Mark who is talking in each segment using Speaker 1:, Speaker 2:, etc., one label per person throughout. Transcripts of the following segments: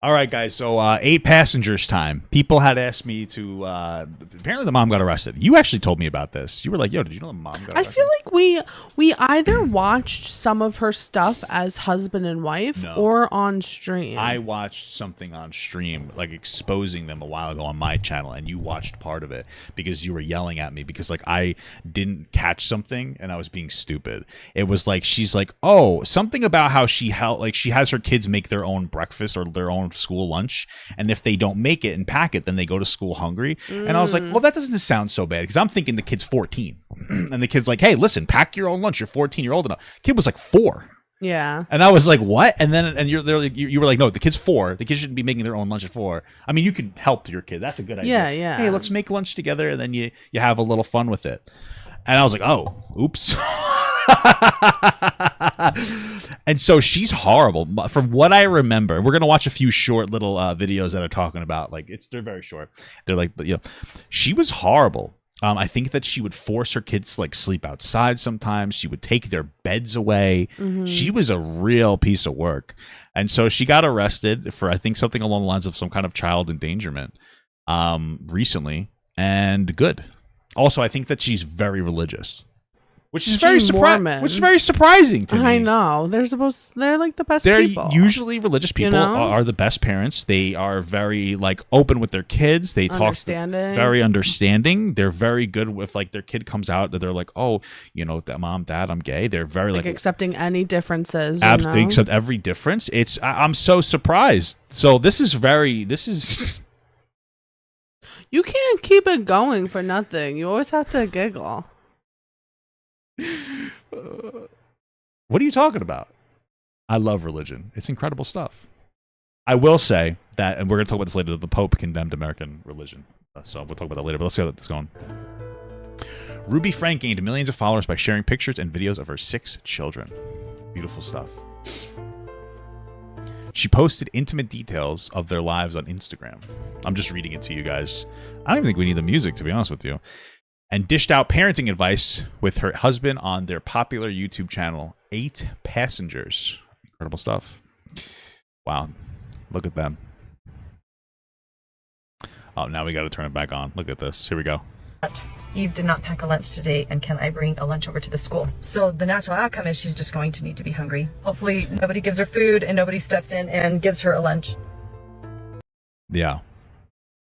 Speaker 1: All right, guys. So 8 passengers time. People had asked me to. Apparently, the mom got arrested. You actually told me about this. You were like, "Yo, did you know the mom got
Speaker 2: I
Speaker 1: arrested?"
Speaker 2: feel like we either watched some of her stuff as husband and wife
Speaker 1: No.
Speaker 2: or on stream.
Speaker 1: I watched something on stream, like exposing them a while ago on my channel, and you watched part of it because you were yelling at me because like I didn't catch something and I was being stupid. It was like she's like, oh, something about how she has her kids make their own breakfast or their own school lunch, and if they don't make it and pack it, then they go to school hungry. And I was like, well, that doesn't sound so bad because I'm thinking the kid's 14, and the kid's like, hey, listen, pack your own lunch. You're 14. You're old enough. Kid was like 4.
Speaker 2: Yeah.
Speaker 1: And I was like, what? And then you were like, no, the kid's 4. The kids shouldn't be making their own lunch at 4. I mean, you can help your kid. That's a good idea.
Speaker 2: Yeah, yeah.
Speaker 1: Hey, let's make lunch together, and then you have a little fun with it. And I was like, oh, oops. And so she's horrible. From what I remember, we're gonna watch a few short little videos that are talking about they're very short. They're like, but she was horrible. I think that she would force her kids to like sleep outside sometimes. She would take their beds away. She was a real piece of work. And so she got arrested for, I think, something along the lines of some kind of child endangerment recently. And good. Also, I think that she's very religious. Which is very surprising to me.
Speaker 2: I know. They're like the best
Speaker 1: They're
Speaker 2: people.
Speaker 1: usually religious people,
Speaker 2: You know?
Speaker 1: are the best parents. They are very like open with their kids. They talk very understanding. They're very good with like their kid comes out. They're like, oh, mom, dad, I'm gay. They're very like
Speaker 2: accepting any differences.
Speaker 1: They accept every difference. I'm so surprised. So this is
Speaker 2: You can't keep it going for nothing. You always have to giggle.
Speaker 1: What are you talking about? I love religion. It's incredible stuff. I will say that, and we're going to talk about this later, the Pope condemned American religion. So we'll talk about that later, but let's see how that's going. Ruby Frank gained millions of followers by sharing pictures and videos of her 6 children. Beautiful stuff. She posted intimate details of their lives on Instagram. I'm just reading it to you guys. I don't even think we need the music, to be honest with you. And dished out parenting advice with her husband on their popular YouTube channel, 8 Passengers. Incredible stuff. Wow. Look at them. Oh, now we got to turn it back on. Look at this. Here we go.
Speaker 3: Eve did not pack a lunch today, and can I bring a lunch over to the school? So the natural outcome is she's just going to need to be hungry. Hopefully nobody gives her food and nobody steps in and gives her a lunch.
Speaker 1: Yeah.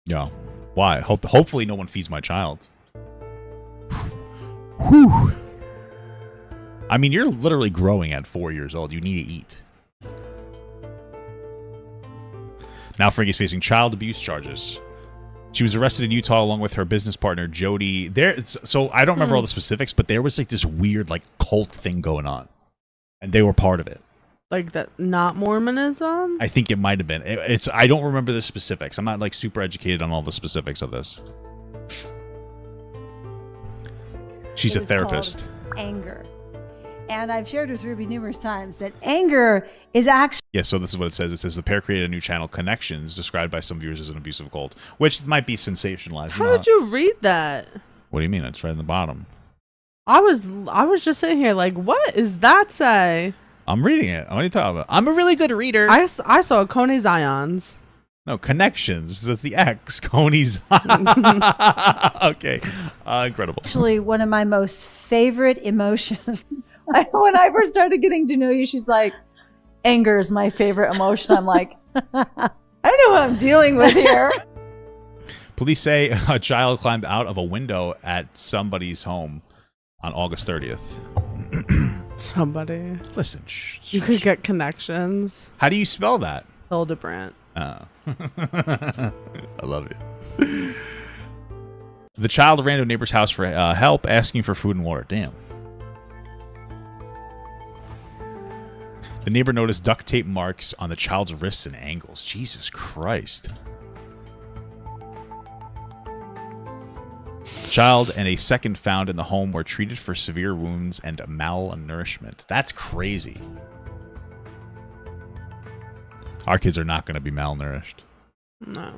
Speaker 1: Yeah. Why? Hopefully no one feeds my child. Whew. I mean, you're literally growing at 4 years old. You need to eat. Now Frankie's facing child abuse charges. She was arrested in Utah along with her business partner, Jody. So I don't remember all the specifics, but there was like this weird like cult thing going on. And they were part of it.
Speaker 2: Like that, not Mormonism?
Speaker 1: I think it might have been. I don't remember the specifics. I'm not like super educated on all the specifics of this. She's a therapist.
Speaker 4: Anger. And I've shared with Ruby numerous times that anger is actually...
Speaker 1: Yeah, so this is what it says. It says the pair created a new channel, Connections, described by some viewers as an abusive cult, which might be sensationalized.
Speaker 2: How did you read that?
Speaker 1: What do you mean? It's right in the bottom.
Speaker 2: I was just sitting here like, what does that say?
Speaker 1: I'm reading it. What are you talking about? I'm a really good reader.
Speaker 2: I saw Coney Zions.
Speaker 1: No, Connections. That's the X. Coney's. Okay. Incredible.
Speaker 4: Actually, one of my most favorite emotions. When I first started getting to know you, she's like, anger is my favorite emotion. I'm like, I don't know what I'm dealing with here.
Speaker 1: Police say a child climbed out of a window at somebody's home on August 30th.
Speaker 2: Somebody.
Speaker 1: Listen.
Speaker 2: You could get Connections.
Speaker 1: How do you spell that?
Speaker 2: Hildebrandt.
Speaker 1: Oh. I love you. The child ran to a neighbor's house for help, asking for food and water. Damn. The neighbor noticed duct tape marks on the child's wrists and ankles. Jesus Christ. The child and a second found in the home were treated for severe wounds and malnourishment. That's crazy. Our kids are not going to be malnourished.
Speaker 2: No.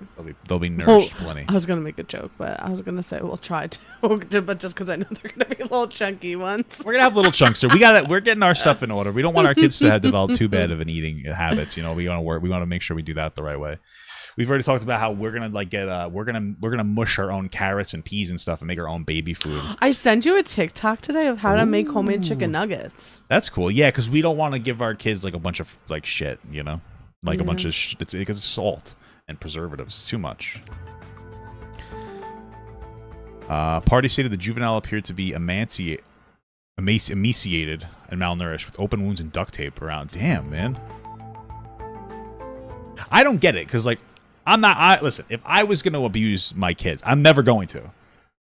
Speaker 1: They'll be nourished
Speaker 2: Well,
Speaker 1: plenty.
Speaker 2: I was gonna make a joke, but I was gonna say we'll try to, but just because I know they're gonna be little chunky ones.
Speaker 1: We're gonna have little chunks here. We're getting our stuff in order. We don't want our kids to have developed too bad of an eating habits. You know, we want to work. We want to make sure we do that the right way. We've already talked about how we're gonna like get we're gonna mush our own carrots and peas and stuff and make our own baby food.
Speaker 2: I sent you a TikTok today of how to make homemade chicken nuggets.
Speaker 1: That's cool. Yeah, because we don't want to give our kids like a bunch of like shit. You know, like a bunch of it's because it's salt and preservatives. It's too much. Party stated the juvenile appeared to be emaciated and malnourished with open wounds and duct tape around. Damn, man. I don't get it because like listen, if I was going to abuse my kids, I'm never going to.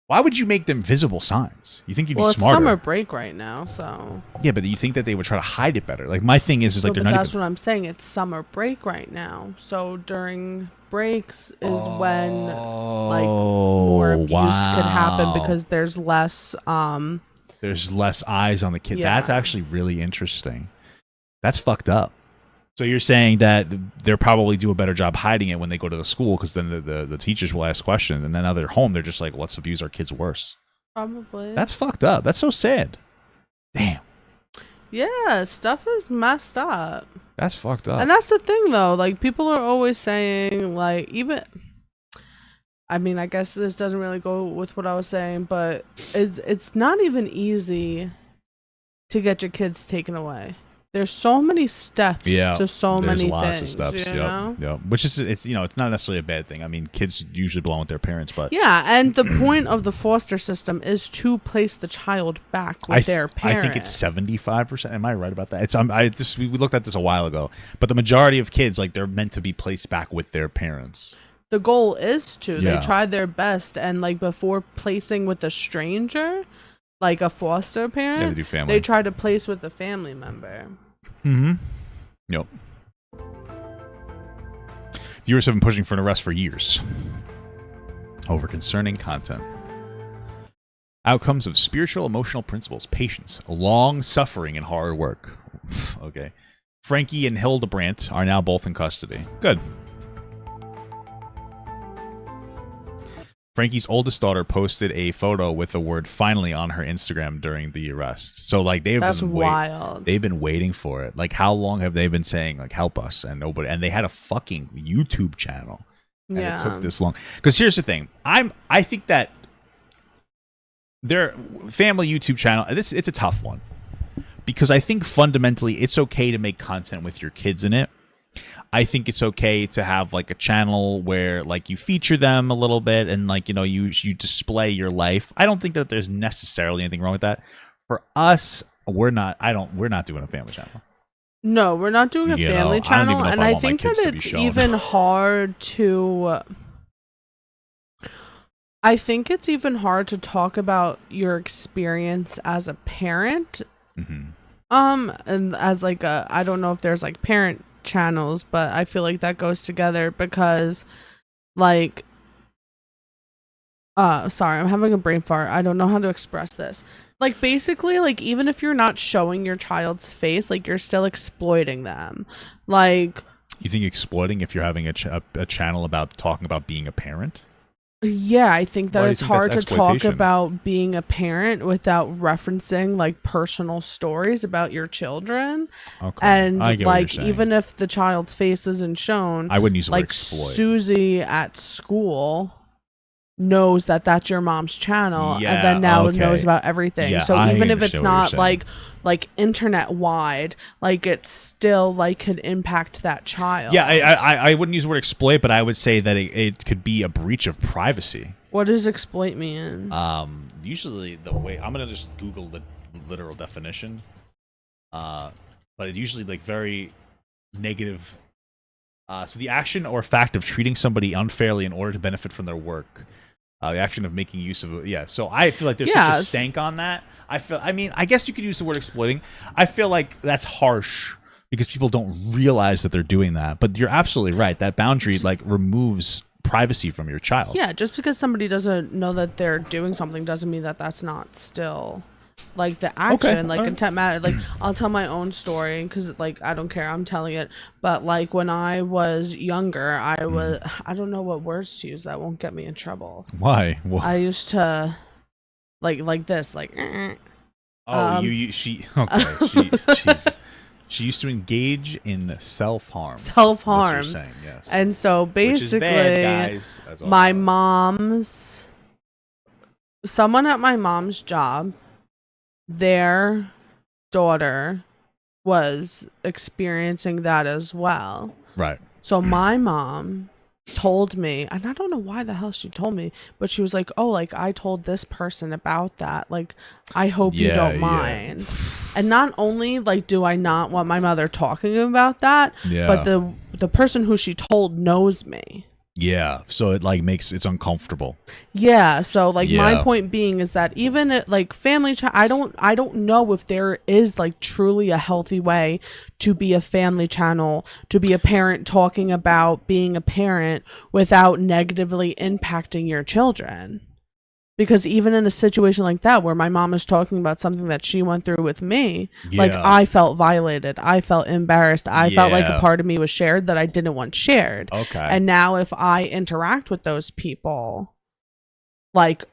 Speaker 1: Why would you make them visible signs? You think you'd be
Speaker 2: Well, it's
Speaker 1: smarter?
Speaker 2: summer break right now, so.
Speaker 1: Yeah, but you think that they would try to hide it better? Like my thing is like they're
Speaker 2: but
Speaker 1: not.
Speaker 2: that's what I'm saying. It's summer break right now, so during breaks is when like more abuse could happen because there's less.
Speaker 1: There's less eyes on the kid.
Speaker 2: Yeah.
Speaker 1: That's actually really interesting. That's fucked up. So you're saying that they'll probably do a better job hiding it when they go to the school because then the teachers will ask questions, and then now they're home. They're just like, let's abuse our kids worse.
Speaker 2: Probably.
Speaker 1: That's fucked up. That's so sad. Damn.
Speaker 2: Yeah, stuff is messed up.
Speaker 1: That's fucked up.
Speaker 2: And that's the thing, though. Like, people are always saying, like, even. I mean, I guess this doesn't really go with what I was saying, but it's not even easy to get your kids taken away. There's so many steps to so
Speaker 1: there's
Speaker 2: many
Speaker 1: lots
Speaker 2: things.
Speaker 1: of steps.
Speaker 2: You know?
Speaker 1: Yep. Which is it's it's not necessarily a bad thing. I mean, kids usually belong with their parents, but
Speaker 2: Yeah, and the point of the foster system is to place the child back with their parent.
Speaker 1: I think it's 75%. Am I right about that? It's we looked at this a while ago, but the majority of kids like they're meant to be placed back with their parents.
Speaker 2: The goal is to.
Speaker 1: Yeah.
Speaker 2: They tried their best, and like before placing with a stranger, like a foster parent,
Speaker 1: Yeah, they do family.
Speaker 2: they try to place with a family member.
Speaker 1: Mm-hmm. Yep. Viewers have been pushing for an arrest for years over concerning content. Outcomes of spiritual emotional principles, patience, long suffering, and hard work. Okay. Frankie and Hildebrandt are now both in custody. Good. Frankie's oldest daughter posted a photo with the word "finally" on her Instagram during the arrest. So like
Speaker 2: That's wild.
Speaker 1: They've been waiting for it. Like how long have they been saying like help us and nobody? And they had a fucking YouTube channel. And it took this long. Because here's the thing. I think that their family YouTube channel. It's a tough one because I think fundamentally it's okay to make content with your kids in it. I think it's okay to have like a channel where like you feature them a little bit and like you display your life. I don't think that there's necessarily anything wrong with that. For us, we're not doing a family channel.
Speaker 2: No, we're not doing a family channel, and I think that it's even hard to. I think it's even hard to talk about your experience as a parent.
Speaker 1: Mm-hmm.
Speaker 2: And as like I don't know if there's like parent channels, but I feel like that goes together because like sorry, I'm having a brain fart. I don't know how to express this. Like basically like even if you're not showing your child's face, like you're still exploiting them. Like
Speaker 1: you think exploiting if you're having a channel about talking about being a parent?
Speaker 2: Yeah, I think that it's hard to talk
Speaker 1: exploitation?
Speaker 2: about being a parent without referencing like personal stories about your children.
Speaker 1: Okay.
Speaker 2: And
Speaker 1: I get what you're
Speaker 2: like
Speaker 1: saying.
Speaker 2: even if the child's face isn't shown,
Speaker 1: I wouldn't use the word
Speaker 2: like
Speaker 1: exploit.
Speaker 2: Susie at school knows that that's your mom's channel
Speaker 1: Yeah,
Speaker 2: and then now
Speaker 1: okay.
Speaker 2: knows about everything.
Speaker 1: Yeah,
Speaker 2: So
Speaker 1: I
Speaker 2: even if it's
Speaker 1: understand what you're
Speaker 2: not
Speaker 1: saying.
Speaker 2: like internet wide, like it still like could impact that child.
Speaker 1: Yeah, I wouldn't use the word exploit, but I would say that it could be a breach of privacy.
Speaker 2: What does exploit mean?
Speaker 1: Usually the way I'm gonna just Google the literal definition, but it's usually like very negative. So the action or fact of treating somebody unfairly in order to benefit from their work. The action of making use of so I feel like there's such a stank on that. I mean, I guess you could use the word exploiting. I feel like that's harsh because people don't realize that they're doing that. But you're absolutely right. That boundary like removes privacy from your child.
Speaker 2: Yeah, just because somebody doesn't know that they're doing something doesn't mean that that's not still like the action, like
Speaker 1: alright.
Speaker 2: intent matter. Like I'll tell my own story because like I don't care, I'm telling it. But like when I was younger, I don't know what words to use that won't get me in trouble.
Speaker 1: Why? Well,
Speaker 2: I used to like this, like
Speaker 1: she Jesus. She used to engage in self-harm.
Speaker 2: self-harm.
Speaker 1: That's what you're saying, yes.
Speaker 2: And so
Speaker 1: Which is
Speaker 2: basically
Speaker 1: bad, guys. That's all
Speaker 2: my
Speaker 1: I know.
Speaker 2: mom's someone at my mom's job, their daughter was experiencing that as well.
Speaker 1: Right.
Speaker 2: So my mom told me, and I don't know why the hell she told me, but she was like, oh, like I told this person about that, like I hope you don't mind. And not only like do I not want my mother talking about that, but the person who she told knows me.
Speaker 1: Yeah, so it like makes it's uncomfortable.
Speaker 2: Yeah, so like my
Speaker 1: Yeah.
Speaker 2: point being is that even at, like family I don't know if there is like truly a healthy way to be a family channel, to be a parent talking about being a parent without negatively impacting your children. Because even in a situation like that where my mom is talking about something that she went through with me, like
Speaker 1: Yeah.
Speaker 2: I felt violated, I felt embarrassed, I felt like a
Speaker 1: Yeah.
Speaker 2: part of me was shared that I didn't want shared.
Speaker 1: Okay.
Speaker 2: And now if I interact with those people, like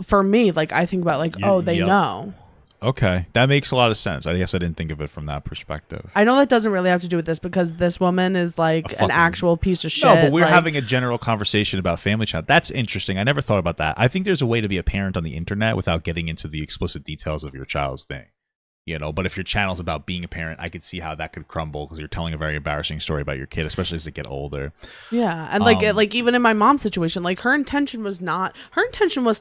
Speaker 2: for me, like I think about like, oh, they
Speaker 1: Yep.
Speaker 2: know.
Speaker 1: Okay, that makes a lot of sense. I guess I didn't think of it from that perspective.
Speaker 2: I know that doesn't really have to do with this because this woman is like
Speaker 1: A
Speaker 2: an
Speaker 1: fucking-
Speaker 2: actual piece of shit.
Speaker 1: No, but we're
Speaker 2: like,
Speaker 1: having a general conversation about family channel. That's interesting. I never thought about that. I think there's a way to be a parent on the internet without getting into the explicit details of your child's thing. You know, but if your channel's about being a parent, I could see how that could crumble because you're telling a very embarrassing story about your kid, especially as they get older.
Speaker 2: Yeah, and like
Speaker 1: Um,
Speaker 2: like even in my mom's situation, like her intention was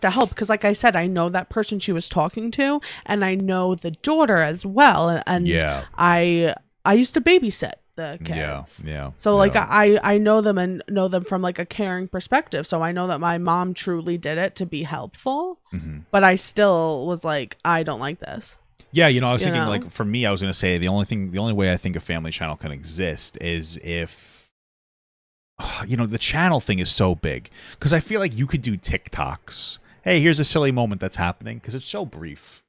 Speaker 2: to help because like I said, I know that person she was talking to, and I know the daughter as well, and
Speaker 1: Yeah.
Speaker 2: I used to babysit the kids.
Speaker 1: Yeah.
Speaker 2: So like
Speaker 1: yeah.
Speaker 2: I know them and know them from like a caring perspective. So I know that my mom truly did it to be helpful,
Speaker 1: Mhm.
Speaker 2: but I still was like, I don't like this.
Speaker 1: Yeah, you know, I was
Speaker 2: You
Speaker 1: thinking
Speaker 2: know?
Speaker 1: like for me, I was gonna say the only way I think a family channel can exist is if you know, the channel thing is so big because I feel like you could do TikToks. Hey, here's a silly moment that's happening because it's so brief.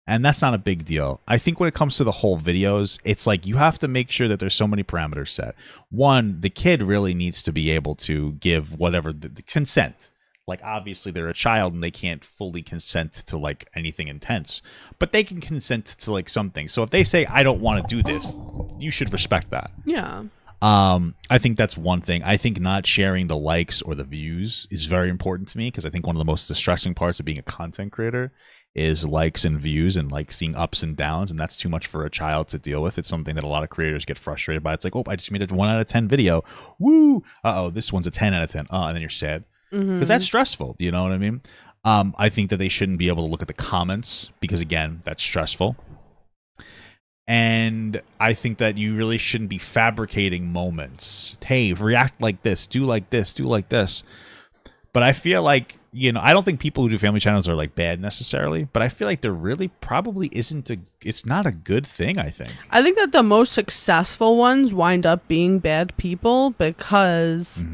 Speaker 1: And that's not a big deal. I think when it comes to the whole videos, it's like you have to make sure that there's so many parameters set. One, the kid really needs to be able to give whatever the consent. Like obviously they're a child and they can't fully consent to like anything intense, but they can consent to like something. So if they say I don't want to do this, you should respect that.
Speaker 2: Yeah.
Speaker 1: I think that's one thing. I think not sharing the likes or the views is very important to me because I think one of the most distressing parts of being a content creator is likes and views and like seeing ups and downs, and that's too much for a child to deal with. It's something that a lot of creators get frustrated by. It's like, oh, I just made a 1 out of 10 video. Woo! Uh-oh, this one's a 10 out of 10. And then you're sad. Because that's stressful. You know what I mean? I think that they shouldn't be able to look at the comments because, again, that's stressful. And I think that you really shouldn't be fabricating moments. Hey, react like this, do like this, do like this. But I feel like, you know, I don't think people who do family channels are like bad necessarily, but I feel like there really probably it's not a good thing, I think.
Speaker 2: I think that the most successful ones wind up being bad people because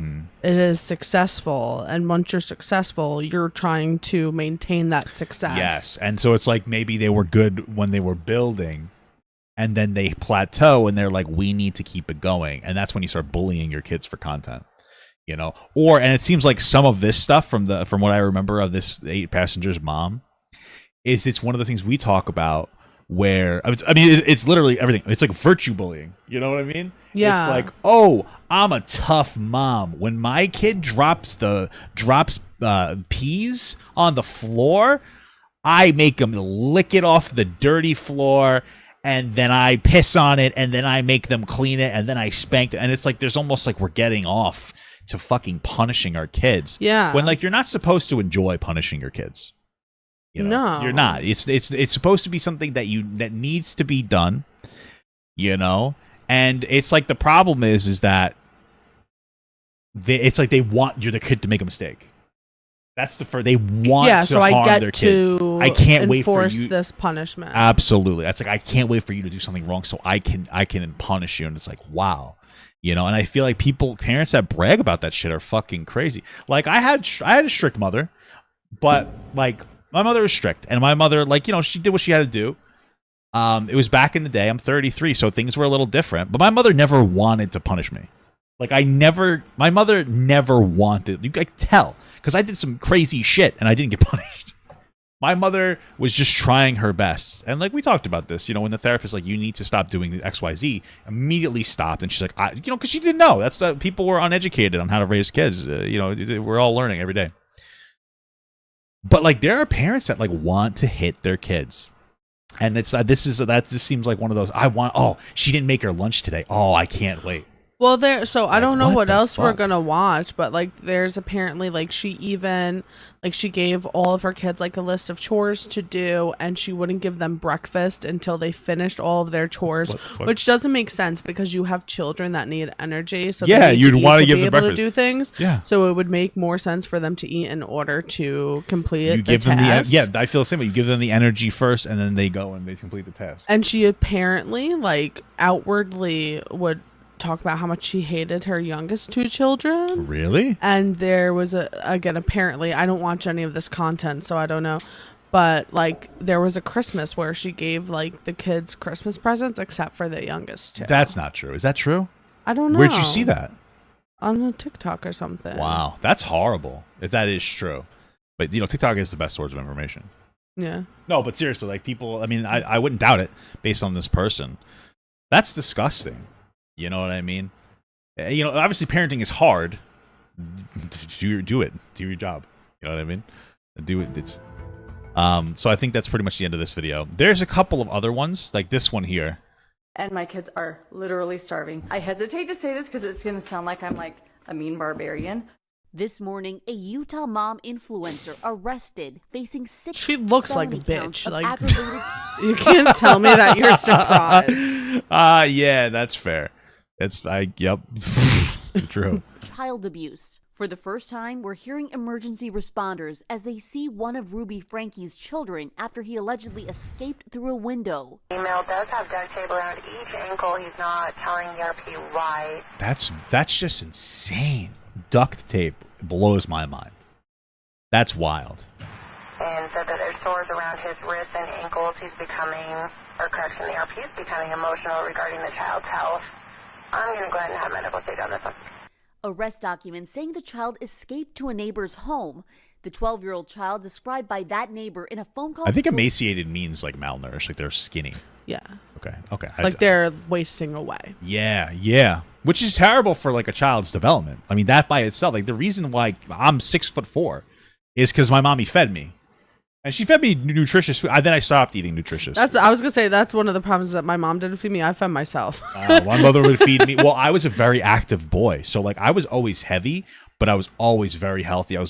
Speaker 2: it is successful. And once you're successful, you're trying to maintain that success.
Speaker 1: Yes. And so it's like maybe they were good when they were building and then they plateau and they're like, we need to keep it going. And that's when you start bullying your kids for content. You know, and it seems like some of this stuff from what I remember of this 8 passengers mom is it's one of the things we talk about where I mean it's literally everything. It's like virtue bullying. You know what I mean?
Speaker 2: Yeah.
Speaker 1: It's like, oh, I'm a tough mom. When my kid drops peas on the floor, I make them lick it off the dirty floor. And then I piss on it, and then I make them clean it, and then I spank it. And it's like there's almost like we're getting off to fucking punishing our kids.
Speaker 2: Yeah.
Speaker 1: When like you're not supposed to enjoy punishing your kids. You know?
Speaker 2: No.
Speaker 1: You're not. It's supposed to be something that needs to be done. You know? And it's like the problem is that it's like they want the kid to make a mistake. That's they want to
Speaker 2: so
Speaker 1: harm
Speaker 2: I get
Speaker 1: their kid.
Speaker 2: to
Speaker 1: I can't wait for
Speaker 2: enforce
Speaker 1: you
Speaker 2: this punishment.
Speaker 1: Absolutely. That's like I can't wait for you to do something wrong so I can punish you. And it's like, wow. You know, and I feel like parents that brag about that shit are fucking crazy. Like I had a strict mother, but like My mother was strict, and my mother, like, you know, she did what she had to do. It was back in the day. I'm 33, so things were a little different. But my mother never wanted to punish me. Like, my mother never wanted, you could tell, because I did some crazy shit, and I didn't get punished. My mother was just trying her best. And, like, we talked about this, you know, when the therapist, like, you need to stop doing XYZ, immediately stopped. And she's like, you know, because she didn't know. That's people were uneducated on how to raise kids. You know, we're all learning every day. But, like, there are parents that, like, want to hit their kids. And it's that just seems like one of those, she didn't make her lunch today. Oh, I can't wait.
Speaker 2: Well, I don't know what else we're
Speaker 1: fuck?
Speaker 2: gonna watch, but like there's apparently like she gave all of her kids like a list of chores to do, and she wouldn't give them breakfast until they finished all of their chores, which doesn't make sense because you have children that need energy. So
Speaker 1: yeah, you'd want to give
Speaker 2: be
Speaker 1: them
Speaker 2: able
Speaker 1: breakfast.
Speaker 2: to do things.
Speaker 1: Yeah.
Speaker 2: So it would make more sense for them to eat in order to complete
Speaker 1: You give them
Speaker 2: task.
Speaker 1: I feel the same way. You give them the energy first, and then they go and they complete the task.
Speaker 2: And she apparently like outwardly would talk about how much she hated her youngest two children.
Speaker 1: Really?
Speaker 2: And there was apparently I don't watch any of this content, so I don't know, but like there was a Christmas where she gave like the kids Christmas presents except for the youngest two.
Speaker 1: That's not true. Is that true?
Speaker 2: I don't know.
Speaker 1: Where'd you see that?
Speaker 2: On a TikTok or something.
Speaker 1: Wow, that's horrible if that is true. But you know, TikTok is the best source of information.
Speaker 2: Yeah.
Speaker 1: No, but seriously, like people, I mean, I wouldn't doubt it based on this person. That's disgusting. You know what I mean? You know, obviously parenting is hard. Do it. Do your job. You know what I mean? Do it. It's so I think that's pretty much the end of this video. There's a couple of other ones, like this one here.
Speaker 5: And my kids are literally starving. I hesitate to say this because it's going to sound like I'm like a mean barbarian.
Speaker 6: This morning, a Utah mom influencer arrested, facing 6
Speaker 2: She looks like a
Speaker 6: felony counts
Speaker 2: bitch.
Speaker 6: of
Speaker 2: Like
Speaker 6: aggravated
Speaker 2: you can't tell me that you're surprised.
Speaker 1: Yeah, that's fair. Yep. True.
Speaker 6: child abuse. For the first time, we're hearing emergency responders as they see one of Ruby Frankie's children after he allegedly escaped through a window.
Speaker 7: Female does have duct tape around each ankle. He's not telling ERP why.
Speaker 1: That's just insane. Duct tape blows my mind. That's wild.
Speaker 7: And said that there's sores around his wrists and ankles. He's becoming, or correction, the ERP is becoming emotional regarding the child's health. I'm going to go ahead and have medical state on this one.
Speaker 6: Arrest documents saying the child escaped to a neighbor's home. The 12-year-old child described by that neighbor in a phone call.
Speaker 1: I think emaciated means like malnourished, like they're skinny.
Speaker 2: Yeah.
Speaker 1: Okay.
Speaker 2: Like they're wasting away.
Speaker 1: Yeah. Which is terrible for like a child's development. I mean, that by itself, like the reason why I'm 6'4" is because my mommy fed me. And she fed me nutritious food. Then I stopped eating nutritious.
Speaker 2: I was gonna say that's one of the problems that my mom didn't feed me. I fed myself.
Speaker 1: My mother would feed me. Well, I was a very active boy, so like I was always heavy, but I was always very healthy. I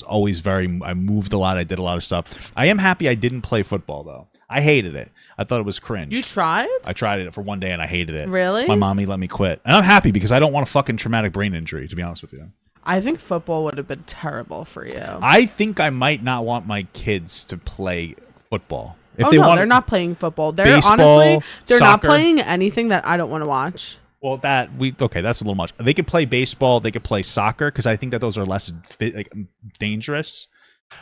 Speaker 1: moved a lot. I did a lot of stuff. I am happy I didn't play football though. I hated it. I thought it was cringe.
Speaker 2: You tried?
Speaker 1: I tried it for one day and I hated it.
Speaker 2: Really?
Speaker 1: My mommy let me quit, and I'm happy because I don't want a fucking traumatic brain injury. To be honest with you.
Speaker 2: I think football would have been terrible for you.
Speaker 1: I think I might not want my kids to play football. If
Speaker 2: they're not playing football. They're
Speaker 1: baseball,
Speaker 2: honestly, they're not
Speaker 1: soccer.
Speaker 2: playing anything that I don't want to watch.
Speaker 1: Well, that's a little much. They could play baseball. They could play soccer because I think that those are less dangerous.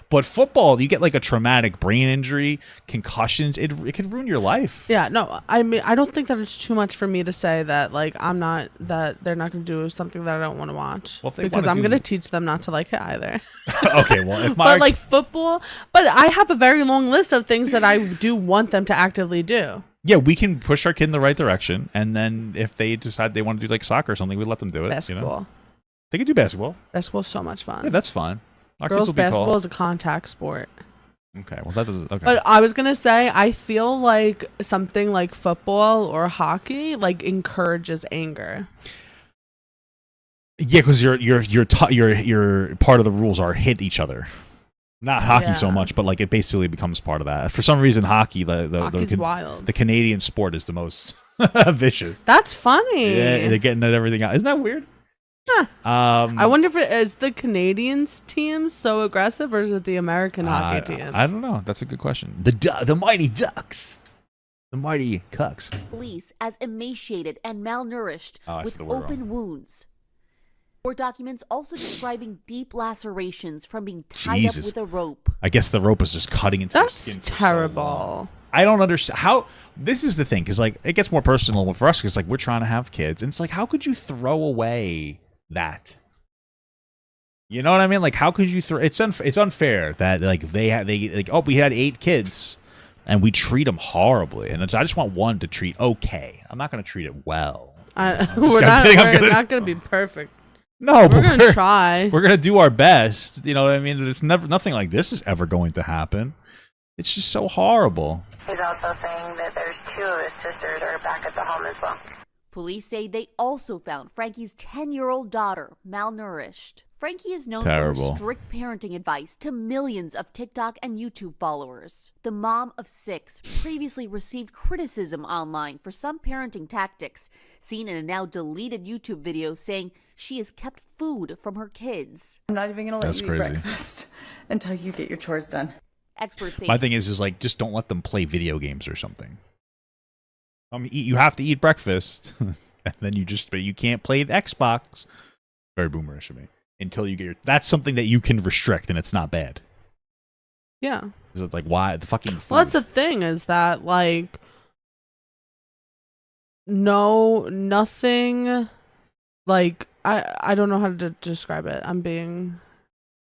Speaker 1: But football, you get like a traumatic brain injury, concussions. It could ruin your life.
Speaker 2: Yeah, no, I mean, I don't think that it's too much for me to say that like that they're not going to do something that I don't want to watch.
Speaker 1: Well, if they
Speaker 2: because
Speaker 1: wanna
Speaker 2: I'm going to teach them not to like it either.
Speaker 1: Okay, well, if
Speaker 2: but like football, but I have a very long list of things that I do want them to actively do.
Speaker 1: Yeah, we can push our kid in the right direction, and then if they decide they want to do like soccer or something, we let them do it.
Speaker 2: Basketball.
Speaker 1: You know? They can do basketball.
Speaker 2: Basketball's so much fun.
Speaker 1: Yeah, that's fine. Our kids
Speaker 2: Girls
Speaker 1: will be
Speaker 2: basketball
Speaker 1: tall.
Speaker 2: is a contact sport.
Speaker 1: Okay, well that doesn't. Okay.
Speaker 2: But I was gonna say, I feel like something like football or hockey like encourages anger.
Speaker 1: Yeah, because your part of the rules are hit each other. Not hockey so
Speaker 2: Yeah.
Speaker 1: much, but like it basically becomes part of that. For some reason, hockey,
Speaker 2: Hockey's wild.
Speaker 1: the Canadian sport is the most vicious.
Speaker 2: That's funny.
Speaker 1: Yeah, they're getting at everything out. Isn't that weird?
Speaker 2: Huh. I
Speaker 1: I
Speaker 2: wonder if it is the Canadians teams so aggressive, or is it the American hockey teams?
Speaker 1: I don't know. That's a good question. The Mighty Ducks, the Mighty Cucks.
Speaker 6: Police as emaciated and malnourished
Speaker 1: Oh, I
Speaker 6: with
Speaker 1: said the word
Speaker 6: open wounds. Court documents also describing deep lacerations from being tied
Speaker 1: Jesus.
Speaker 6: up with a rope.
Speaker 1: I guess the rope was just cutting into her skin.
Speaker 2: That's
Speaker 1: for so long.
Speaker 2: terrible.
Speaker 1: I don't understand how. This is the thing, because like it gets more personal for us, because like we're trying to have kids, and it's like, how could you throw away that? You know what I mean? Like, how could you throw? It's unfair that like they like, oh, we had 8 kids, and we treat them horribly, and I just want one to treat okay. I'm not going to treat it well.
Speaker 2: We're not gonna be perfect.
Speaker 1: No,
Speaker 2: We're
Speaker 1: but
Speaker 2: gonna try.
Speaker 1: We're gonna do our best. You know what I mean? It's never nothing like this is ever going to happen. It's just so horrible.
Speaker 7: He's also saying that there's 2 of his sisters are back at the home as well.
Speaker 6: Police say they also found Frankie's 10-year-old daughter malnourished. Frankie is known
Speaker 1: Terrible.
Speaker 6: for strict parenting advice to millions of TikTok and YouTube followers. The mom of 6 previously received criticism online for some parenting tactics, seen in a now deleted YouTube video saying she has kept food from her kids.
Speaker 5: I'm not even going to let
Speaker 1: That's
Speaker 5: you
Speaker 1: crazy.
Speaker 5: eat breakfast until you get your chores done.
Speaker 6: Experts say
Speaker 1: My thing is like, just don't let them play video games or something. You have to eat breakfast, and then you can't play the Xbox. Very boomerish of me. Until you get your. That's something that you can restrict, and it's not bad.
Speaker 2: Yeah.
Speaker 1: Is it like why the fucking? Food?
Speaker 2: Well, that's the thing is that like nothing like I don't know how to describe it. I'm being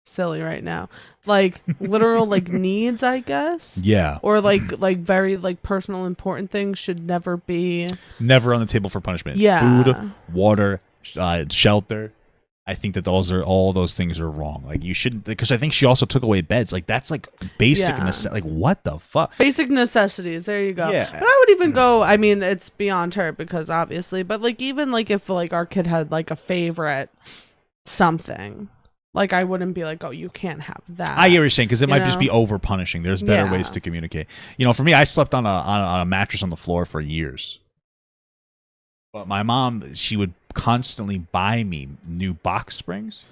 Speaker 2: silly right now. Like literal like needs, I guess.
Speaker 1: Yeah.
Speaker 2: Or like very like personal important things should never be
Speaker 1: Never on the table for punishment.
Speaker 2: Yeah.
Speaker 1: Food, water, shelter. I think that all those things are wrong. Like you shouldn't, because I think she also took away beds. Like that's like basic.
Speaker 2: Yeah.
Speaker 1: Like what the fuck?
Speaker 2: basic necessities. There you go.
Speaker 1: Yeah.
Speaker 2: But I would even go, I mean, it's beyond her because obviously, but like even like if like our kid had like a favorite something, like I wouldn't be like, oh, you can't have that.
Speaker 1: I get what you're saying, because it
Speaker 2: You
Speaker 1: might just be
Speaker 2: know?
Speaker 1: over punishing. There's better
Speaker 2: Yeah.
Speaker 1: ways to communicate. You know, for me, I slept on a mattress on the floor for years. But my mom, she would constantly buy me new box springs,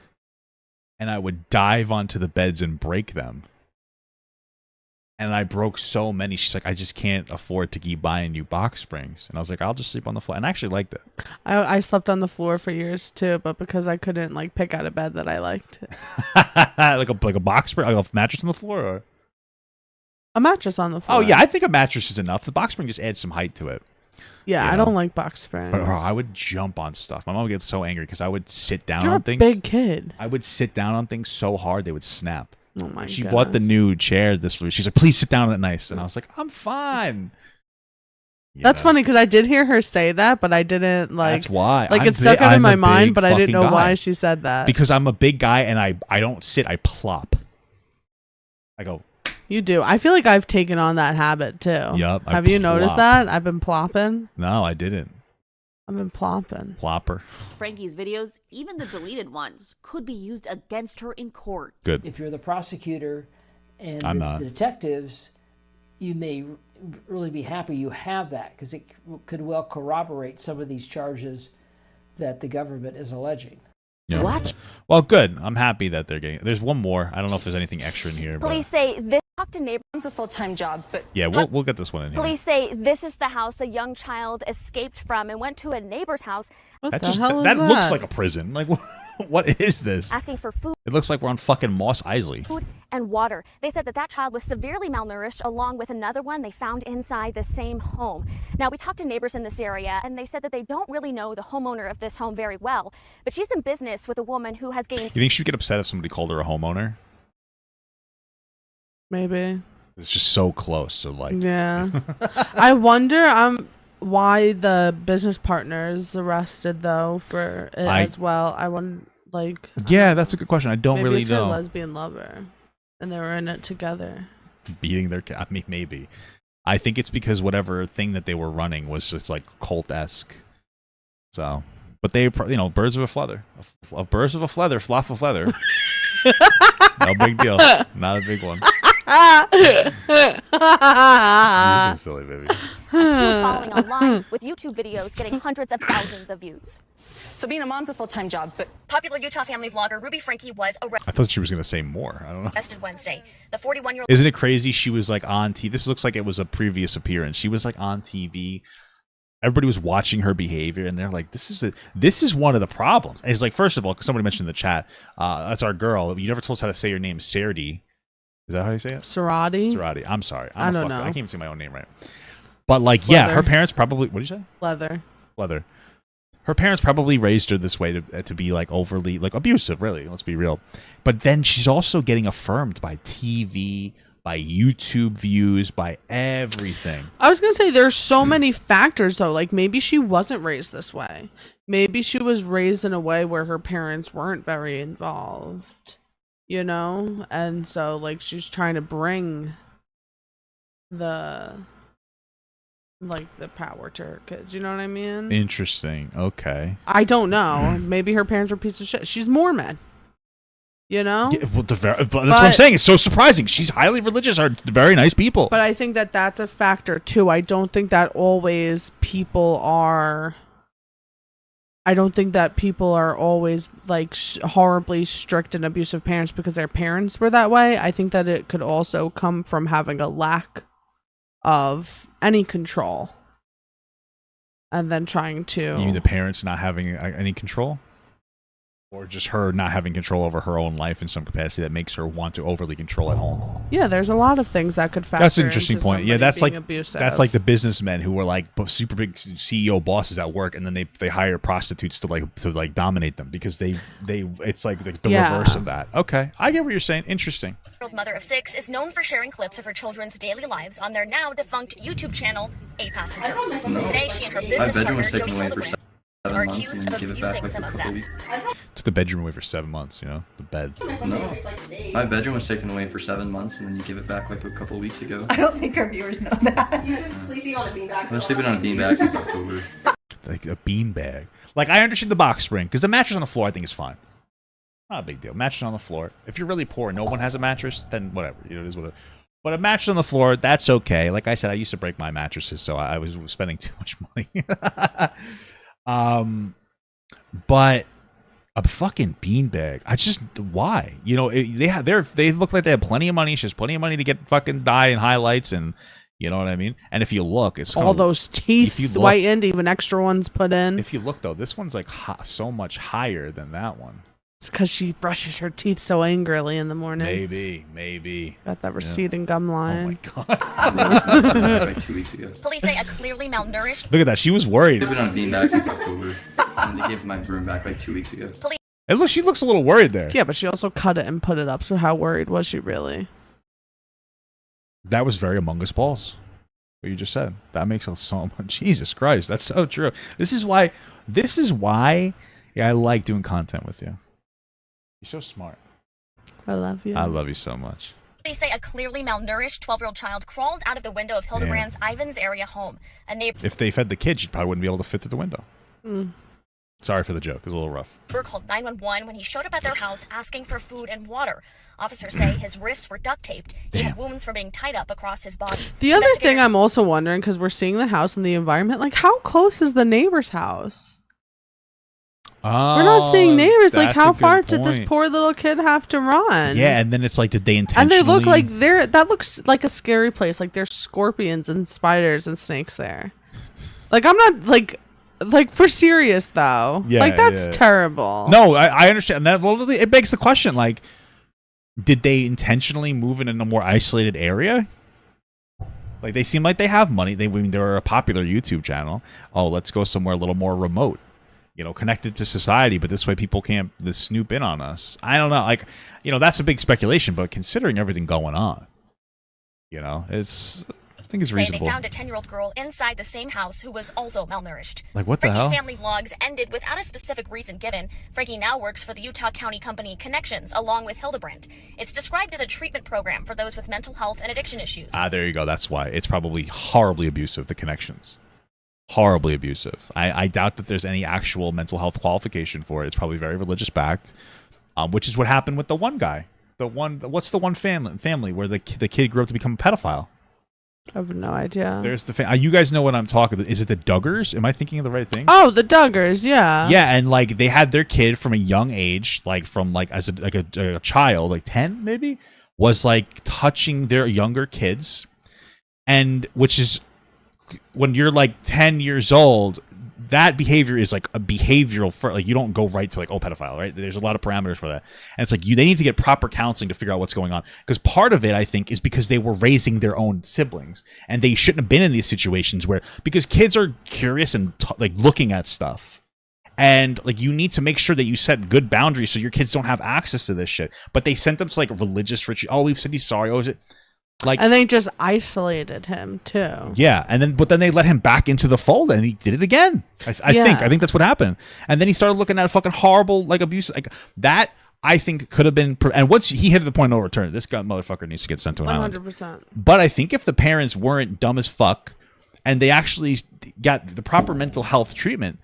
Speaker 1: and I would dive onto the beds and break them. And I broke so many. She's like, I just can't afford to keep buying new box springs. And I was like, I'll just sleep on the floor. And I actually liked it.
Speaker 2: I slept on the floor for years too, but because I couldn't like pick out a bed that I liked.
Speaker 1: like a box spring, like a mattress on the floor. Or?
Speaker 2: A mattress on the floor.
Speaker 1: Oh yeah, I think a mattress is enough. The box spring just adds some height to it.
Speaker 2: Yeah,
Speaker 1: you
Speaker 2: I
Speaker 1: know.
Speaker 2: don't like box springs.
Speaker 1: But I would jump on stuff. My mom would get so angry because I would sit down
Speaker 2: You're
Speaker 1: on
Speaker 2: a
Speaker 1: things.
Speaker 2: big kid.
Speaker 1: I would sit down on things so hard they would snap.
Speaker 2: Oh my god.
Speaker 1: She bought the new chair this week. She's like, please sit down on it nice. And I was like, I'm fine. You
Speaker 2: That's
Speaker 1: know,
Speaker 2: funny because I did hear her say that, but I didn't like.
Speaker 1: That's why.
Speaker 2: Like
Speaker 1: I'm
Speaker 2: it stuck
Speaker 1: bi-
Speaker 2: out in
Speaker 1: I'm
Speaker 2: my
Speaker 1: a
Speaker 2: mind,
Speaker 1: big
Speaker 2: but I didn't know
Speaker 1: fucking guy.
Speaker 2: why she said that.
Speaker 1: Because I'm a big guy and I don't sit, I plop. I go,
Speaker 2: You do. I feel like I've taken on that habit too.
Speaker 1: Yup, I
Speaker 2: Have you noticed
Speaker 1: plop.
Speaker 2: that? I've been plopping.
Speaker 1: no, I didn't.
Speaker 2: I've been plopping.
Speaker 1: Plopper.
Speaker 6: Frankie's videos, even the deleted ones, could be used against her in court.
Speaker 1: Good.
Speaker 8: If you're the prosecutor and
Speaker 1: I'm
Speaker 8: the,
Speaker 1: not.
Speaker 8: the detectives, you may really be happy you have that, because it could well corroborate some of these charges that the government is alleging.
Speaker 1: Yeah.
Speaker 6: What?
Speaker 1: Well, good. I'm happy that they're getting. There's one more. I don't know if there's anything extra in here.
Speaker 9: Police
Speaker 1: But
Speaker 9: say this talk to neighbors is a full-time job, but
Speaker 1: yeah, we'll get this one in here.
Speaker 9: police say this is the house a young child escaped from and went to a neighbor's house
Speaker 2: What
Speaker 1: That
Speaker 2: the
Speaker 1: just
Speaker 2: hell is
Speaker 1: that
Speaker 2: that?
Speaker 1: looks like a prison. Like what is this?
Speaker 9: asking for food
Speaker 1: It looks like we're on fucking Moss Isley.
Speaker 9: and water. They said that child was severely malnourished along with another one they found inside the same home. Now, we talked to neighbors in this area, and they said that they don't really know the homeowner of this home very well, but she's in business with a woman who has gained
Speaker 1: You think she'd get upset if somebody called her a homeowner?
Speaker 2: Maybe.
Speaker 1: It's just so close. So like,
Speaker 2: Yeah. I wonder why the business partner is arrested though for it as well. I wonder like
Speaker 1: yeah, that's a good question. I don't
Speaker 2: maybe
Speaker 1: really
Speaker 2: it's her
Speaker 1: know.
Speaker 2: lesbian lover and they were in it together.
Speaker 1: Beating their I mean, maybe. I think it's because whatever thing that they were running was just like cult-esque. So, but they, birds of a feather. Birds of a feather, flock of feather. No big deal. Not a big one. You're so silly, baby.
Speaker 9: she was following online with YouTube videos getting hundreds of thousands of views.
Speaker 5: So being a mom's a full-time job, but
Speaker 9: Popular Utah family vlogger Ruby Frankie was
Speaker 1: I thought she was going to say more. I don't know.
Speaker 9: arrested Wednesday. The 41-year-old
Speaker 1: Isn't it crazy? She was like on TV. This looks like it was a previous appearance. She was like on TV everybody was watching her behavior, and they're like, this is one of the problems. And it's like, first of all, because somebody mentioned in the chat, that's our girl. You never told us how to say your name, Sardi. Is that how you say it?
Speaker 2: Sarati.
Speaker 1: Sarati. I'm sorry.
Speaker 2: I don't know.
Speaker 1: I can't even say my own name right. But like, yeah, her parents probably. What did you say? Leather. Her parents probably raised her this way to be like overly like abusive. Really, let's be real. But then she's also getting affirmed by TV, by YouTube views, by everything.
Speaker 2: I was gonna say there's so many factors though. Like maybe she wasn't raised this way. Maybe she was raised in a way where her parents weren't very involved, you know? And so like she's trying to bring the power to her kids, you know what I mean?
Speaker 1: Interesting. Okay.
Speaker 2: I don't know. Maybe her parents were a piece of shit. She's Mormon. You know?
Speaker 1: Yeah, well, that's what I'm saying. It's so surprising. She's highly religious. Are very nice people.
Speaker 2: But I think that that's a factor too. I don't think that people are always like horribly strict and abusive parents because their parents were that way. I think that it could also come from having a lack of any control and then trying to...
Speaker 1: You mean the parents not having any control? Or just her not having control over her own life in some capacity that makes her want to overly control at home?
Speaker 2: Yeah, there's a lot of things that could factor.
Speaker 1: That's an interesting point. Yeah, that's like
Speaker 2: abusive.
Speaker 1: That's like the businessmen who were like super big CEO bosses at work, and then they hire prostitutes to dominate them because they it's like the reverse of that. Okay, I get what you're saying. Interesting.
Speaker 9: Mother of 6 is known for sharing clips of her children's daily lives on their now defunct YouTube channel, 8 Passengers. Today, she and her business partner, Jody Hildebrand, are accused of abusing some of them.
Speaker 1: Took the bedroom away for 7 months, you know? The bed.
Speaker 10: No. My bedroom was taken away for 7 months, and then you give it back like a couple weeks ago.
Speaker 4: I don't think our viewers know that.
Speaker 10: You've been sleeping on a beanbag. I've been sleeping on a beanbag since October.
Speaker 1: Like a beanbag. Like, I understand the box spring, because the mattress on the floor I think is fine. Not a big deal. Mattress on the floor. If you're really poor and no one has a mattress, then whatever. You know, it is what it is. But a mattress on the floor, that's okay. Like I said, I used to break my mattresses, so I was spending too much money. But a fucking beanbag. Why? You know, they look like they have plenty of money. She has plenty of money to get fucking dye and highlights, and you know what I mean. And if you look, it's
Speaker 2: all those teeth whitened, even extra ones put in.
Speaker 1: If you look though, this one's like so much higher than that one.
Speaker 2: It's because she brushes her teeth so angrily in the morning.
Speaker 1: Maybe.
Speaker 2: Got that receding gum line.
Speaker 1: Oh my
Speaker 10: god. Like 2 weeks ago.
Speaker 9: Police say a clearly malnourished.
Speaker 1: Look at that. She was worried.
Speaker 10: I've been on a beanbag since October, and they gave my broom back like 2 weeks ago.
Speaker 1: And look, she looks a little worried there.
Speaker 2: Yeah, but she also cut it and put it up. So how worried was she really?
Speaker 1: That was very Among Us balls. What you just said. That makes us so much. Jesus Christ, that's so true. This is why I like doing content with you. You're so smart.
Speaker 2: I love you.
Speaker 1: I love you so much.
Speaker 9: They say a clearly malnourished 12-year-old child crawled out of the window of Hildebrand's Ivans area home. A neighbor.
Speaker 1: If they fed the kid, she probably wouldn't be able to fit through the window. Sorry for the joke. It was a little rough.
Speaker 9: Called 911 when he showed up at their house asking for food and water. Officers say his wrists were duct taped. He had wounds from being tied up across his body.
Speaker 2: The other thing I'm also wondering, because we're seeing the house and the environment, like how close is the neighbor's house? We're not seeing neighbors. Like, how far did this poor little kid have to run?
Speaker 1: Yeah, and then it's like, did they intentionally...
Speaker 2: And they look like that looks like a scary place. Like, there's scorpions and spiders and snakes there. Like, I'm not, like for serious, though. Yeah, like, that's terrible.
Speaker 1: No, I understand. That, well, it begs the question, like, did they intentionally move in a more isolated area? Like, they seem like they have money. They're a popular YouTube channel. Oh, let's go somewhere a little more remote. You know, connected to society, but this way people can't snoop in on us. I don't know. Like, you know, that's a big speculation, but considering everything going on, you know, I think it's reasonable.
Speaker 9: They found a 10-year-old girl inside the same house who was also malnourished.
Speaker 1: Like, what the hell?
Speaker 9: Frankie's family vlogs ended without a specific reason given. Frankie now works for the Utah County company Connections, along with Hildebrand. It's described as a treatment program for those with mental health and addiction issues.
Speaker 1: There you go. That's why. It's probably horribly abusive, the Connections. Horribly abusive. I doubt that there's any actual mental health qualification for it. It's probably very religious backed, which is what happened with the one guy. What's the one family where the kid grew up to become a pedophile?
Speaker 2: I have no idea.
Speaker 1: There's you guys know what I'm talking about. Is it the Duggars? Am I thinking of the right thing?
Speaker 2: Oh, the Duggars, yeah.
Speaker 1: Yeah, and like they had their kid from a young age, like from like as a child, like 10 maybe, was like touching their younger kids, and which is when you're like 10 years old, that behavior is like a behavioral like you don't go right to like, oh, pedophile, right? There's a lot of parameters for that. And it's like they need to get proper counseling to figure out what's going on. Because part of it, I think, is because they were raising their own siblings and they shouldn't have been in these situations because kids are curious and like looking at stuff. And like you need to make sure that you set good boundaries so your kids don't have access to this shit. But they sent them to like religious ritual. Oh, we've said he's sorry. Oh, is it? Like,
Speaker 2: and they just isolated him too.
Speaker 1: Yeah, but then they let him back into the fold, and he did it again. I think that's what happened. And then he started looking at fucking horrible like abuse, like that. I think could have been. And once he hit the point of no return, this guy motherfucker needs to get sent to an island.
Speaker 2: 100%.
Speaker 1: But I think if the parents weren't dumb as fuck, and they actually got the proper mental health treatment,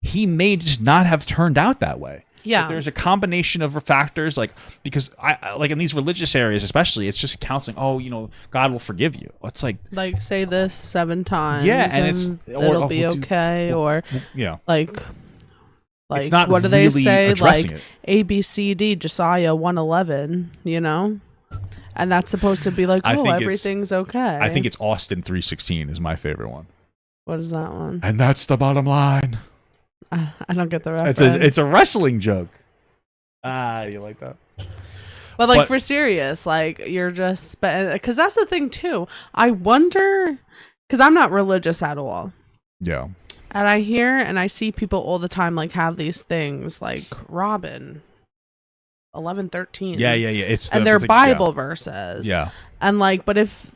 Speaker 1: he may just not have turned out that way.
Speaker 2: Yeah,
Speaker 1: like there's a combination of factors, like because I like in these religious areas, especially, it's just counseling. Oh, God will forgive you. It's like
Speaker 2: say this 7 times.
Speaker 1: Yeah, and
Speaker 2: it'll be okay. Like
Speaker 1: it's not
Speaker 2: what do
Speaker 1: really
Speaker 2: they say? Like
Speaker 1: it.
Speaker 2: ABCD Josiah 111. And that's supposed to be like, everything's okay.
Speaker 1: I think it's Austin 3:16 is my favorite one.
Speaker 2: What is that one?
Speaker 1: And that's the bottom line.
Speaker 2: I don't get the reference.
Speaker 1: It's a wrestling joke. You like that?
Speaker 2: But for serious, like you're just because that's the thing too. I wonder because I'm not religious at all.
Speaker 1: Yeah.
Speaker 2: And I hear and I see people all the time like have these things like Robin 11:13.
Speaker 1: Yeah.
Speaker 2: And they're Bible verses.
Speaker 1: Yeah.
Speaker 2: And like, but if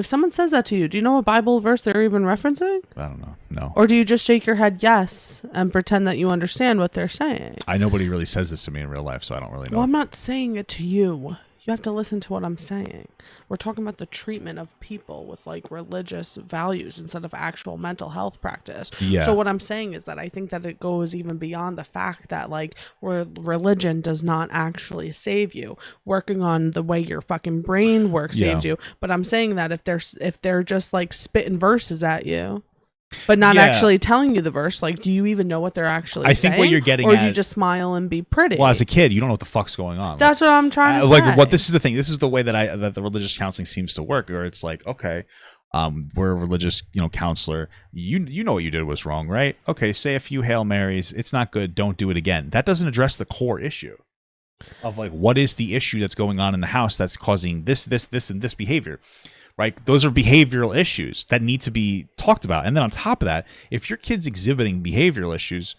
Speaker 2: someone says that to you, do you know what Bible verse they're even referencing?
Speaker 1: I don't know. No.
Speaker 2: Or do you just shake your head yes and pretend that you understand what they're saying?
Speaker 1: Nobody really says this to me in real life, so I don't really know.
Speaker 2: Well, I'm not saying it to you. You have to listen to what I'm saying. We're talking about the treatment of people with like religious values instead of actual mental health practice.
Speaker 1: Yeah.
Speaker 2: So what I'm saying is that I think that it goes even beyond the fact that like where religion does not actually save you. Working on the way your fucking brain works saves you. But I'm saying that if they're just like spitting verses at you, but not actually telling you the verse, like, do you even know what they're actually saying? I think
Speaker 1: what you're getting
Speaker 2: or
Speaker 1: at,
Speaker 2: do you just smile and be pretty?
Speaker 1: Well, as a kid, you don't know what the fuck's going on.
Speaker 2: That's what I'm trying to say.
Speaker 1: This is the thing. This is the way that the religious counseling seems to work, where it's like, okay, we're a religious, counselor. You know what you did was wrong, right? Okay, say a few Hail Marys. It's not good. Don't do it again. That doesn't address the core issue of like what is the issue that's going on in the house that's causing this, and this behavior. Right? Those are behavioral issues that need to be talked about. And then on top of that, if your kid's exhibiting behavioral issues,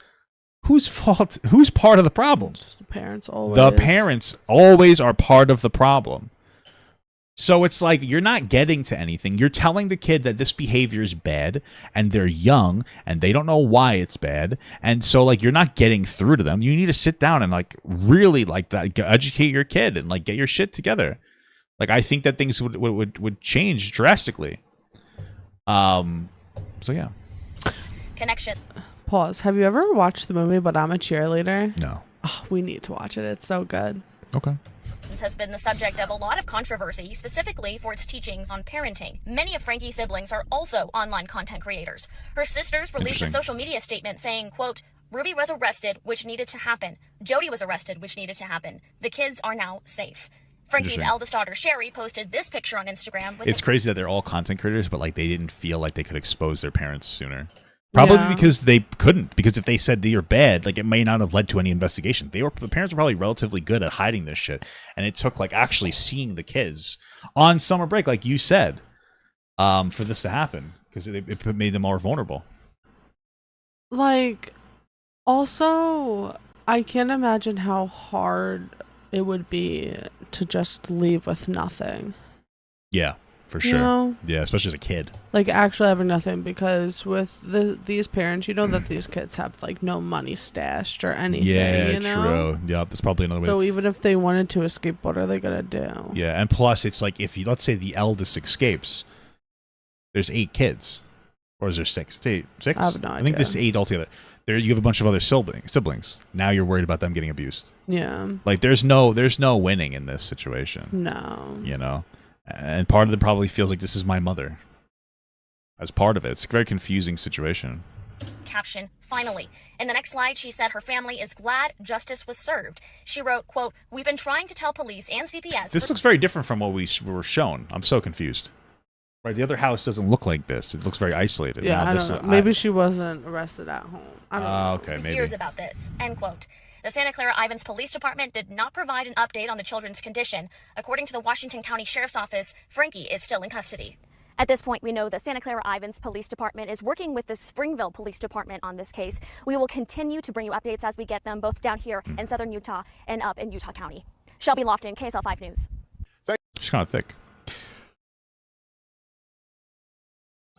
Speaker 1: whose part of the problem?
Speaker 2: Just the parents always.
Speaker 1: The parents always are part of the problem. So it's like you're not getting to anything. You're telling the kid that this behavior is bad and they're young and they don't know why it's bad. And so like you're not getting through to them. You need to sit down and like really like that, educate your kid and like get your shit together. Like I think that things would change drastically. So yeah.
Speaker 9: Connection.
Speaker 2: Pause. Have you ever watched the movie But I'm a Cheerleader?
Speaker 1: No.
Speaker 2: Oh, we need to watch it. It's so good.
Speaker 1: Okay.
Speaker 9: Has been the subject of a lot of controversy, specifically for its teachings on parenting. Many of Frankie's siblings are also online content creators. Her sisters released a social media statement saying, quote, Ruby was arrested, which needed to happen. Jody was arrested, which needed to happen. The kids are now safe. Frankie's eldest daughter, Sherry, posted this picture on Instagram. It's crazy
Speaker 1: that they're all content creators, but like they didn't feel like they could expose their parents sooner. Probably because they couldn't. Because if they said they are bad, like it may not have led to any investigation. The parents were probably relatively good at hiding this shit, and it took like actually seeing the kids on summer break, like you said, for this to happen because it made them more vulnerable.
Speaker 2: Like, also, I can't imagine how hard it would be to just leave with nothing.
Speaker 1: Yeah, for sure. Yeah, especially as a kid.
Speaker 2: Like actually having nothing, because with these parents, that these kids have like no money stashed or anything.
Speaker 1: Yeah, true. Yeah, that's probably another way.
Speaker 2: So even if they wanted to escape, what are they gonna do?
Speaker 1: Yeah, and plus it's like if let's say the eldest escapes, there's 8 kids, or is there 6? It's 8. 6.
Speaker 2: I have no idea.
Speaker 1: I think there's 8 altogether. There you have a bunch of other siblings. Now you're worried about them getting abused.
Speaker 2: Yeah.
Speaker 1: Like there's no winning in this situation.
Speaker 2: No.
Speaker 1: And part of it probably feels like this is my mother. As part of it. It's a very confusing situation.
Speaker 9: Caption, finally. In the next slide, she said her family is glad justice was served. She wrote, quote, we've been trying to tell police and CPS.
Speaker 1: This looks very different from what we were shown. I'm so confused. Right, the other house doesn't look like this. It looks very isolated.
Speaker 2: Yeah,
Speaker 1: Now
Speaker 2: I
Speaker 1: this
Speaker 2: don't know.
Speaker 1: is-
Speaker 2: Maybe she wasn't arrested at home. I don't know.
Speaker 1: Okay, maybe.
Speaker 9: Here's about this, end quote. The Santa Clara Ivans Police Department did not provide an update on the children's condition. According to the Washington County Sheriff's Office, Frankie is still in custody. At this point, we know the Santa Clara Ivans Police Department is working with the Springville Police Department on this case. We will continue to bring you updates as we get them, both down here in southern Utah and up in Utah County. Shelby Lofton, KSL 5 News.
Speaker 1: She's kind of thick.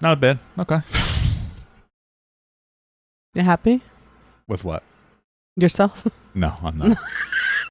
Speaker 1: Not bad. Okay.
Speaker 2: You happy?
Speaker 1: With what?
Speaker 2: Yourself?
Speaker 1: No, I'm not.